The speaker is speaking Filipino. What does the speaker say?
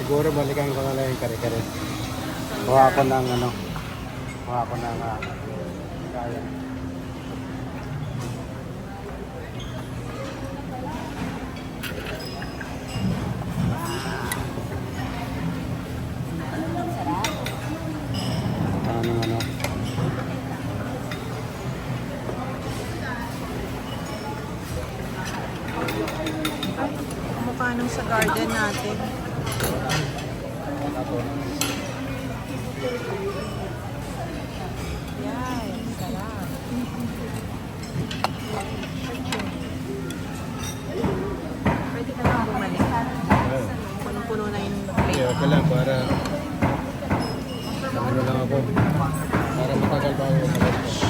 Siguro balikan ko na lang yung kare-kare. Kuha ko ng ano. Kuha ko ng kaya. Ano. Mukha nung sa garden natin. Yan, sarap. Pwede ka lang bumalik. Punong-puno na yung plate. Okay lang para ano lang ako. Para matagal pa ako.